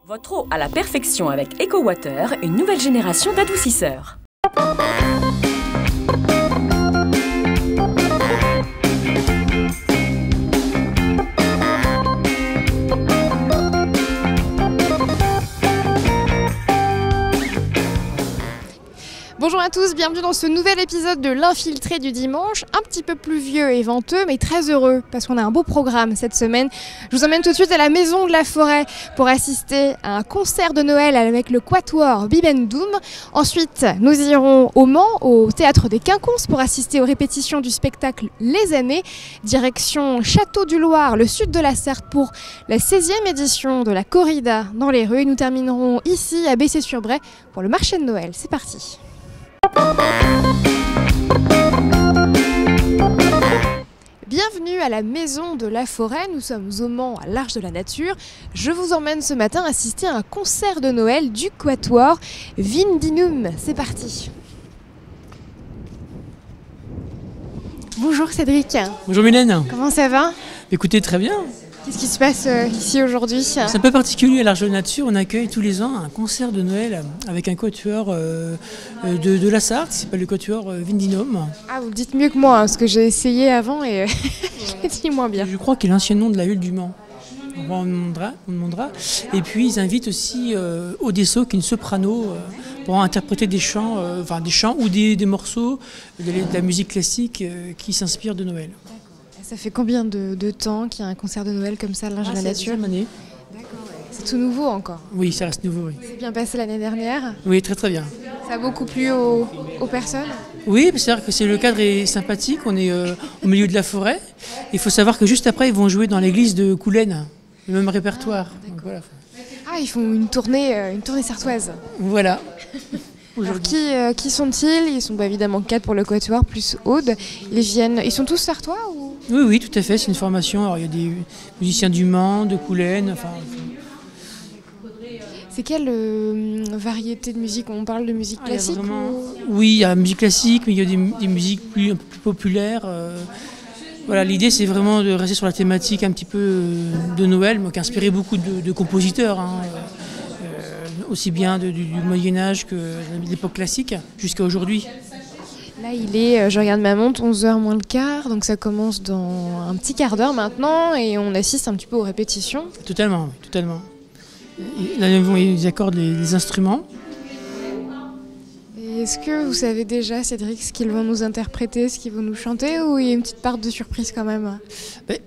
Votre eau à la perfection avec EcoWater, une nouvelle génération d'adoucisseurs. Bonjour à tous, bienvenue dans ce nouvel épisode de l'Infiltré du dimanche, un petit peu pluvieux et venteux mais très heureux parce qu'on a un beau programme cette semaine. Je vous emmène tout de suite à la Maison de la Forêt pour assister à un concert de Noël avec le Quatuor Bibendum. Ensuite, nous irons au Mans, au Théâtre des Quinconces pour assister aux répétitions du spectacle Les Années. Direction Château du Loir, le sud de la Sarthe pour la 16e édition de la corrida dans les rues. Et nous terminerons ici à Bessay-sur-Bray pour le marché de Noël. C'est parti. Bienvenue à la Maison de la Forêt, nous sommes au Mans à l'Arche de la Nature. Je vous emmène ce matin assister à un concert de Noël du Quatuor Bibendum. C'est parti. Bonjour Cédric. Bonjour Mylène. Comment ça va? Écoutez, très bien. Qu'est-ce qui se passe ici aujourd'hui? C'est un peu particulier à l'Arche de la Nature. On accueille tous les ans un concert de Noël avec un quatuor de la Sarthe, qui s'appelle le Quatuor Bibendum. Ah, vous le dites mieux que moi, hein, parce que j'ai essayé avant et je l'ai dit moins bien. Je crois qu'il est l'ancien nom de la Hulle du Mans. On demandera. Et puis ils invitent aussi Odesso, qui est une soprano, pour interpréter des chants, ou des morceaux de la musique classique qui s'inspirent de Noël. Ça fait combien de temps qu'il y a un concert de Noël comme ça à l'Arche de la Nature? C'est la 2e année. D'accord, ouais. C'est tout nouveau encore. Oui, ça reste nouveau. Oui. C'est bien passé l'année dernière? Oui, très très bien. Ça a beaucoup plu aux personnes? Oui, c'est-à-dire que le cadre est sympathique, on est au milieu de la forêt. Il faut savoir que juste après, ils vont jouer dans l'église de Coulennes, le même répertoire. Donc, voilà. Ah, ils font une tournée sartoise. Voilà. Alors, qui sont-ils? Ils sont évidemment 4 pour le Quatuor, plus Aude. Ils sont tous sartois ou... Oui, tout à fait, c'est une formation. Alors, il y a des musiciens du Mans, de Coulennes. C'est quelle variété de musique? On parle de musique classique Oui, il y a la musique classique, mais il y a des musiques un peu plus populaires. Voilà, l'idée, c'est vraiment de rester sur la thématique un petit peu de Noël, mais qui a inspiré beaucoup de compositeurs. Aussi bien du Moyen-Âge que de l'époque classique jusqu'à aujourd'hui. Là, il est, je regarde ma montre, 11h moins le quart, donc ça commence dans un petit quart d'heure maintenant et on assiste un petit peu aux répétitions. Totalement, oui, totalement. Là, ils accordent les instruments. Et est-ce que vous savez déjà, Cédric, ce qu'ils vont nous interpréter, ce qu'ils vont nous chanter, ou il y a une petite part de surprise quand même?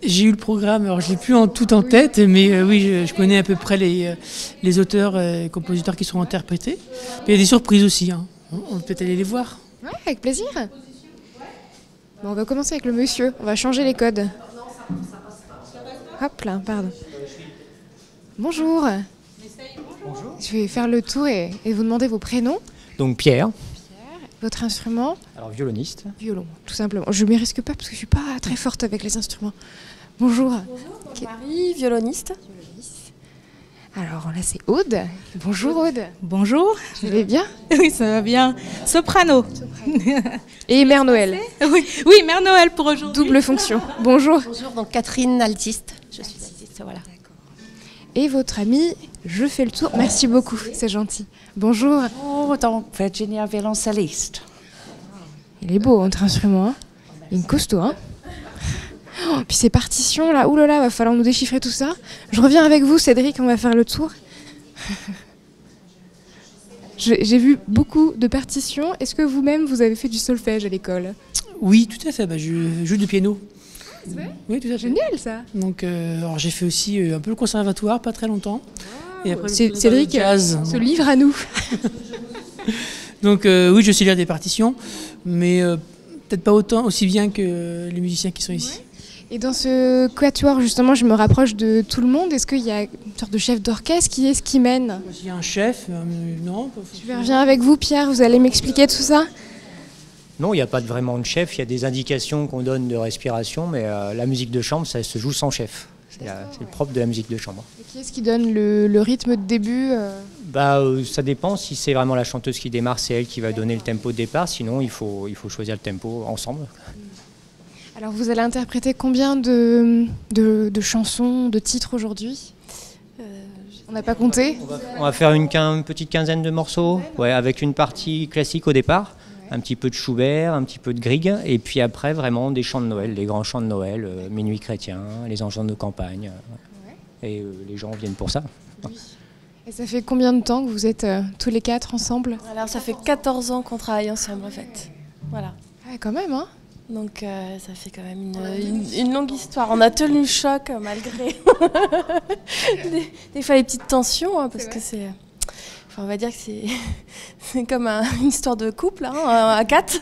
J'ai eu le programme, alors je ne l'ai plus tout en tête, mais oui, je connais à peu près les auteurs et compositeurs qui seront interprétés. Mais il y a des surprises aussi, hein. On peut peut-être aller les voir. Ouais, avec plaisir. Bon, on va commencer avec le monsieur, on va changer les codes. Hop là, pardon. Bonjour. Bonjour. Je vais faire le tour et vous demander vos prénoms. Donc Pierre. Votre instrument? Alors violoniste. Violon, tout simplement. Je ne m'y risque pas parce que je ne suis pas très forte avec les instruments. Bonjour. Bonjour, Marie, violoniste. Alors là c'est Aude. Bonjour Aude. Bonjour. Vous allez bien? Oui, ça va bien. Soprano. Et Mère Noël. Oui, Mère Noël pour aujourd'hui. Double fonction. Bonjour. Bonjour, donc Catherine, altiste. Je suis altiste, voilà. Et votre amie, je fais le tour. Merci beaucoup, c'est gentil. Bonjour. Oh, donc Virginia, violoncelliste. Il est beau, votre instrument. Hein. Il est costaud, hein. Oh, puis ces partitions là, oulala, va falloir nous déchiffrer tout ça. Je reviens avec vous, Cédric, on va faire le tour. J'ai vu beaucoup de partitions. Est-ce que vous-même, vous avez fait du solfège à l'école? Oui, tout à fait. Je joue du piano. C'est vrai? Oui, tout à fait. Génial ça. Donc, alors j'ai fait aussi un peu le conservatoire, pas très longtemps. Et après, Cédric se livre à nous. Donc oui, je sais lire des partitions, mais peut-être pas aussi bien que les musiciens qui sont ici. Ouais. Et dans ce quatuor, justement, je me rapproche de tout le monde. Est-ce qu'il y a une sorte de chef d'orchestre? Qui est-ce qui mène? Il y a un chef, non. Je reviens avec vous, Pierre, vous allez m'expliquer tout ça? Non, il n'y a pas vraiment de chef, il y a des indications qu'on donne de respiration, mais la musique de chambre, ça se joue sans chef. C'est le propre de la musique de chambre. Et qui est-ce qui donne le rythme de début? Ça dépend, si c'est vraiment la chanteuse qui démarre, c'est elle qui va donner le tempo de départ, sinon il faut choisir le tempo ensemble. Alors vous allez interpréter combien de chansons, de titres aujourd'hui? On n'a pas compté? On va faire une petite quinzaine de morceaux, ouais, avec une partie classique au départ, un petit peu de Schubert, un petit peu de Grieg, et puis après vraiment des chants de Noël, les grands chants de Noël, Minuit chrétien, les enfants de campagne, et les gens viennent pour ça. Et ça fait combien de temps que vous êtes tous les 4 ensemble? Alors ça fait 14 ans qu'on travaille ensemble en fait. Voilà. Ah, quand même, hein? Donc ça fait quand même une longue histoire. On a tenu le choc malgré des fois les petites tensions, hein, parce que c'est... Enfin, on va dire que c'est comme une histoire de couple, hein, à 4.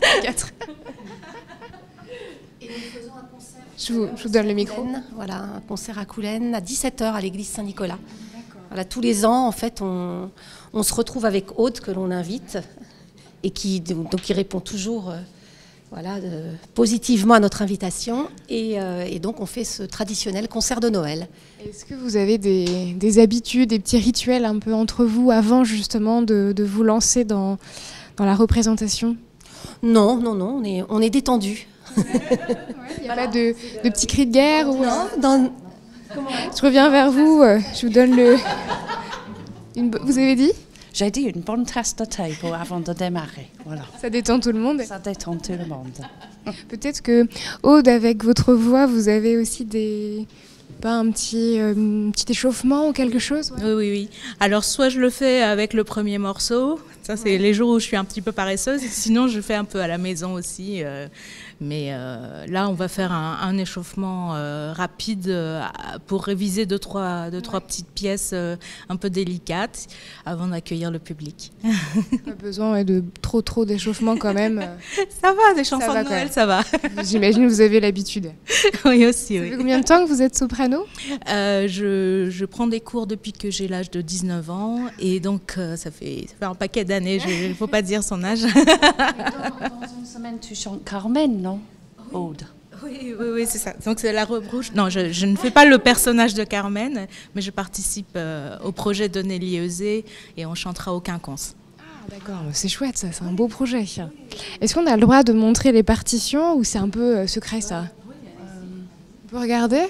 Je vous donne le micro. Voilà, un concert à Coulennes à 17h à l'église Saint-Nicolas. Voilà, tous les ans, en fait, on se retrouve avec Aude que l'on invite et qui répond toujours positivement à notre invitation. Et donc, on fait ce traditionnel concert de Noël. Est-ce que vous avez des habitudes, des petits rituels un peu entre vous avant justement de vous lancer dans la représentation? Non, on est détendus. Il n'y a pas de petits cris de guerre ou... Non, Je reviens vers vous, je vous donne vous avez dit? J'ai dit une bonne tasse de thé avant de démarrer. Voilà. Ça détend tout le monde. Ça détend tout le monde. Peut-être que, Aude, avec votre voix, vous avez aussi un petit échauffement ou quelque chose? Oui. Alors, soit je le fais avec le premier morceau, ça c'est les jours où je suis un petit peu paresseuse, sinon je fais un peu à la maison aussi. Mais là, on va faire un échauffement rapide pour réviser deux, trois petites pièces un peu délicates avant d'accueillir le public. Pas besoin de trop d'échauffement quand même. Ça va, des chansons de Noël, ça va. J'imagine que vous avez l'habitude. Oui, aussi. Ça fait combien de temps que vous êtes soprano? Je prends des cours depuis que j'ai l'âge de 19 ans et donc ça fait un paquet d'années, il ne faut pas dire son âge. Dans une semaine, tu chantes Carmen, non, Aude? Oui, c'est ça. Donc c'est la robe rouge. Non, je ne fais pas le personnage de Carmen, mais je participe au projet de Nelly Eusé et on chantera au Quinconce. Ah, d'accord, c'est chouette ça, c'est un beau projet. Est-ce qu'on a le droit de montrer les partitions ou c'est un peu secret ça? On peut regarder?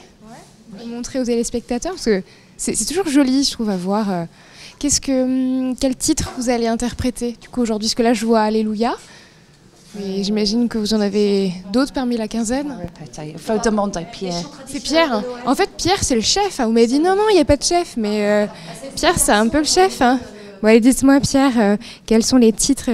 Montrer aux téléspectateurs parce que c'est toujours joli, je trouve, à voir. Quel titre vous allez interpréter du coup aujourd'hui? Parce que là, je vois Alléluia. Mais j'imagine que vous en avez d'autres parmi la quinzaine. Il faut demander Pierre. C'est Pierre. Hein. En fait, Pierre, c'est le chef. Hein. Vous m'avez dit non, il n'y a pas de chef. Mais Pierre, c'est un peu le chef. Hein. Bon, allez, dites-moi, Pierre, quels sont les titres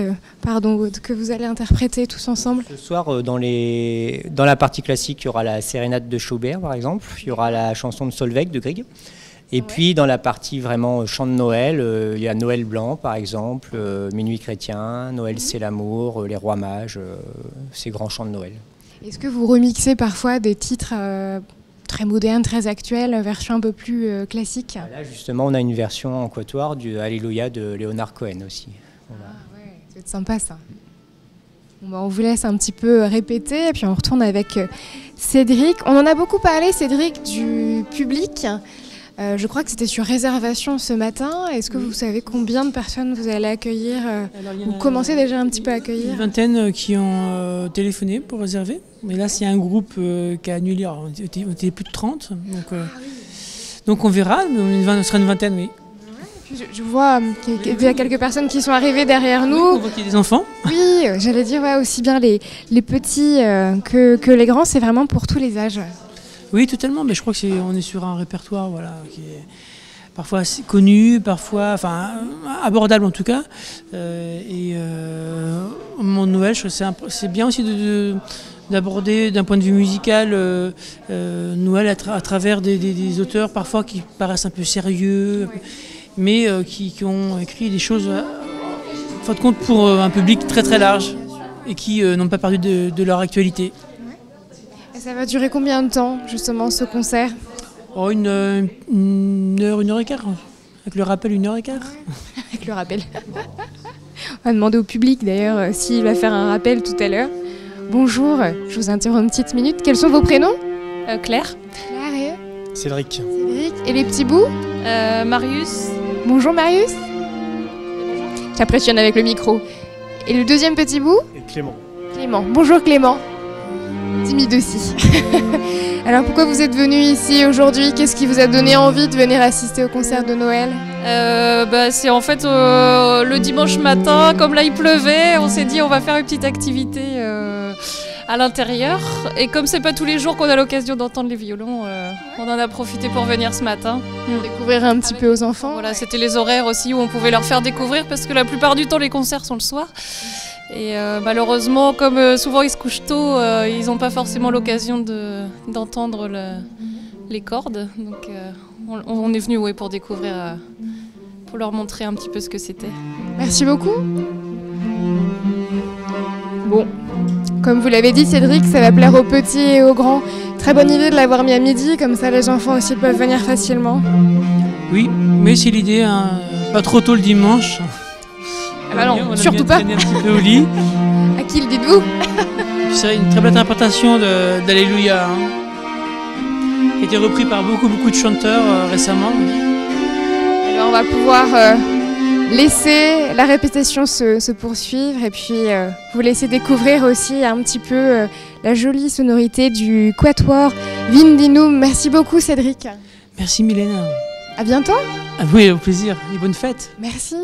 que vous allez interpréter tous ensemble? Ce soir, dans la partie classique, il y aura la sérénade de Schubert, par exemple. Il y aura la chanson de Solveig de Grieg. Et puis, dans la partie vraiment chant de Noël, il y a Noël blanc, par exemple, Minuit chrétien, Noël c'est l'amour, Les rois mages, ces grands chants de Noël. Est-ce que vous remixez parfois des titres très modernes, très actuels, version un peu plus classique? Là, justement, on a une version en quatuor du Alléluia de Leonard Cohen aussi. Voilà. Ah ouais, ça va être sympa ça. Bon, on vous laisse un petit peu répéter et puis on retourne avec Cédric. On en a beaucoup parlé, Cédric, du public. Je crois que c'était sur réservation ce matin. Est-ce que vous savez combien de personnes vous allez accueillir? Vous commencez déjà un petit peu à accueillir? Une vingtaine qui ont téléphoné pour réserver. Mais là, c'est un groupe qui a annulé. Alors, on était plus de 30. Donc on verra, mais on sera une vingtaine, oui. Je vois qu'il y a quelques personnes qui sont arrivées derrière nous. On voit qu'il y a des enfants. Oui, j'allais dire aussi bien les petits que les grands. C'est vraiment pour tous les âges. Oui, totalement, mais je crois qu'on est sur un répertoire qui est parfois assez connu, parfois abordable en tout cas. Au moment de Noël, je trouve que c'est bien aussi d'aborder d'un point de vue musical Noël à travers des auteurs parfois qui paraissent un peu sérieux, mais qui ont écrit des choses en fin de compte pour un public très très large et qui n'ont pas perdu de leur actualité. Et ça va durer combien de temps, justement, ce concert? Une heure et quart. Avec le rappel, 1h15. Avec le rappel. On va demander au public, d'ailleurs, s'il va faire un rappel tout à l'heure. Bonjour, je vous interromps une petite minute. Quels sont vos prénoms? Claire. Claire et Cédric. Cédric. Et les petits bouts? Marius. Bonjour, Marius. J'impressionne avec le micro. Et le deuxième petit bout? Et Clément. Clément. Bonjour, Clément. Timide aussi. Alors pourquoi vous êtes venu ici aujourd'hui? Qu'est-ce qui vous a donné envie de venir assister au concert de Noël? C'est en fait le dimanche matin, comme là il pleuvait, on s'est dit on va faire une petite activité à l'intérieur. Et comme c'est pas tous les jours qu'on a l'occasion d'entendre les violons, on en a profité pour venir ce matin. Découvrir un petit peu aux enfants. Voilà, c'était les horaires aussi où on pouvait leur faire découvrir parce que la plupart du temps les concerts sont le soir. Et malheureusement, comme souvent ils se couchent tôt, ils n'ont pas forcément l'occasion d'entendre les cordes. Donc on est venu pour découvrir, pour leur montrer un petit peu ce que c'était. Merci beaucoup. Bon, comme vous l'avez dit Cédric, ça va plaire aux petits et aux grands. Très bonne idée de l'avoir mis à midi, comme ça les enfants aussi peuvent venir facilement. Oui, mais c'est l'idée, hein, pas trop tôt le dimanche. Ah bah non, surtout pas. Un petit peu au lit. À qui le dites-vous? C'est une très belle interprétation d'Alléluia, hein, qui a été repris par beaucoup de chanteurs récemment. Alors on va pouvoir laisser la répétition se poursuivre et puis vous laisser découvrir aussi un petit peu la jolie sonorité du quatuor Vindinum. Merci beaucoup Cédric. Merci Milena. À bientôt. Ah oui, au plaisir et bonne fête. Merci.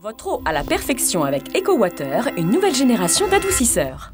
Votre eau à la perfection avec EcoWater, une nouvelle génération d'adoucisseurs.